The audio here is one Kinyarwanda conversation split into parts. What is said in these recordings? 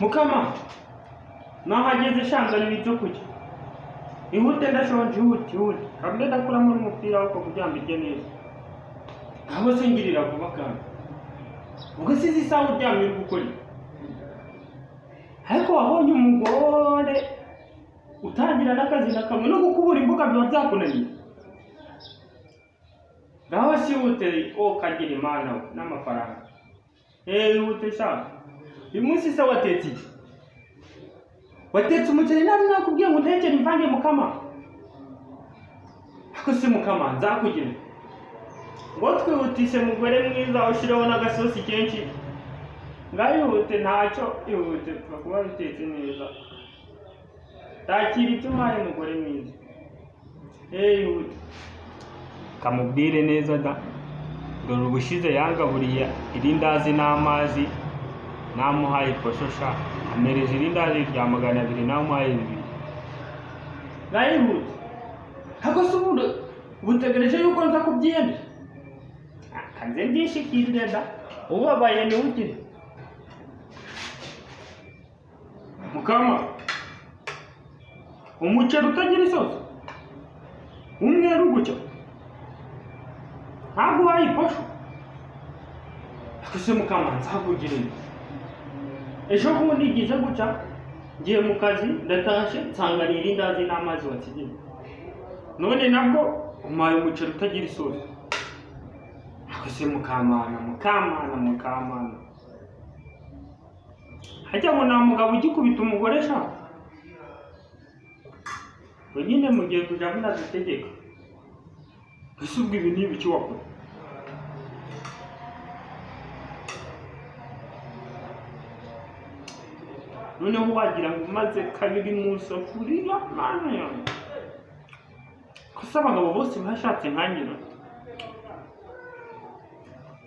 Mukama nahageze shanzanira ibyo kurya. Ihute ndashonje ihute. Kabone ndakuramo n'umupira wo kuryambirye neza. Aho singirira vuba kandi. Ubwo sizi isaha uryamye uri gukora. Ariko wabonye umugore utangira n'akazi na kamwe no gukubura imbuga biba byakunaniye. Naho si ihute kagira imana n'amafaranga. Ihute sha. Uyu munsi se watetse iki? Watetse umuceri nari nakubwiye ngo ntekere imvange Mukama. Ako si Mukama nzakugira. Ngo twihutishe mugore mwiza ushireho n'agasosi kenshi. Ngayihute ntacyo ihute kuba bitetse neza. Takira icyo umpaye mugore mwiza. Ihute. Kamubwire neza da. Dore ubushize yangaburiye irindazi n'amazi. Namuhaye poshosha amereje irindazi rya 200 namuhaye 2. Ngayihute. Hako subundo ubutegereje yuko nza kubyenda. Kanze ndishikirire da. Ubabaye ni ukiri. Mukama. Umuceri utagira isosi. Umweru gucya. Ntabwo wayiposho. Akose Mukama nzakugirira. Ejo bundi igize gucya ngiye mu kazi ndatashe nsanga irindazi n'amazi watsigiye. None nabwo umpaye umuceri utagira isosi. Akose Mukamana. Hajya ngo nta mugabo ugikubita umugore sha. Wenyine mugiye kuja munazitegeka. Usubwa ibi ni ibiki wakora. Noneho wagira ngo umaze kabiri mu safuriya mana yanjye. Kosa abagabo bose bashatse nkanyina.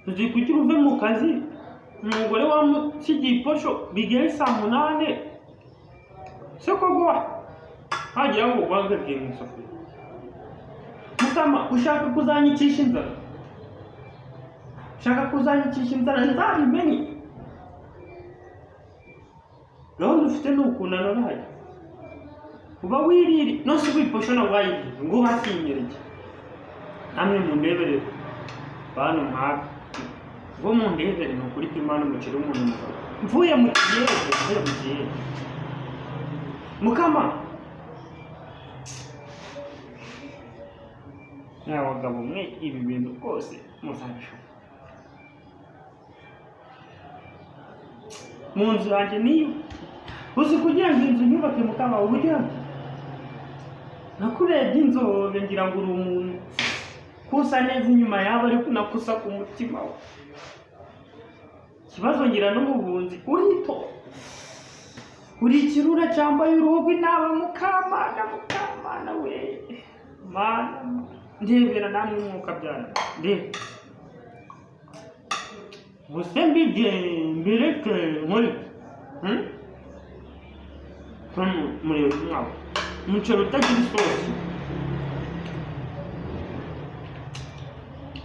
Uzi kugira uve mu kazi umugore wamusigiye iposho bigere saa 8. Soko gwa hagira ngo wangabye mu safuriya. Mukama ushaka kuzanyicisha inzara. Nzabimenye. Gahunda ufite n'ukuntu hajya. Uba wiriri no si wiposho na wayiri ngo hasinyereke. Namwe mundebere bantu mpaka. Ngo mundebere no kuri Imana umuceri w'umuntu. Mvuye mu kiye. Mukama. N'abagabo mwe ibi bintu rwose muzabisho. Mu nzu yanjye niyo uzi kugira ngo inzu nyubake Mukama uburyo nakurebye inzobe ngira ngo uri umuntu kusa neza inyuma yawe ariko nakusa ku mutima we. Kibazo ngira n'umubunzi urito uri kirura cyambaye uruhu inaba Mukama we mana ndebera namwe mwuka byana nde Busembije mbireke muri muri mwawe umuceri utagira isosi.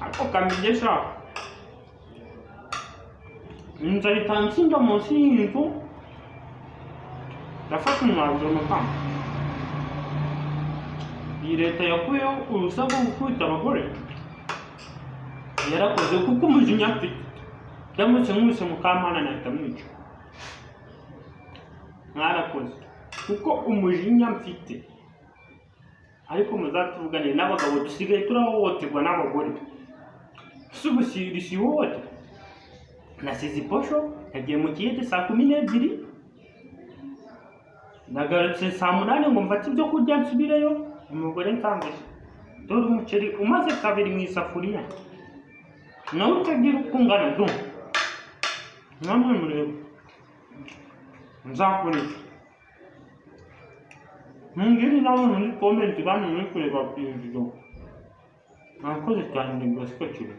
Ako kamigesha inzara itansinda munsi y'inzu ndafata umwanzuro Mukama. Iyi leta yakuyeho urusabwa gukubita abagore yarakoze kuko umujinya afite. Ndamutse nkubise Mukamana nahita mwica. Mwarakoze kuko umujinya mfite. Ariko muzatuvugane n'abagabo dusigaye turahohoterwa n'abagore. Subusirisi wote. Nasize posho yagiye mu kiyede saa 12. Nagarutse saa 8 ngo mfate ibyo kurya nsubireyo. Umugore nsanze dore umuceri umaze kabiri mu isafuriya. Nawe utagira ukungana do. Namwe murebe. Nzakuri. Mungiri nawe muri comment bani muri kureba video. Nakoze cyane ngo sikacire.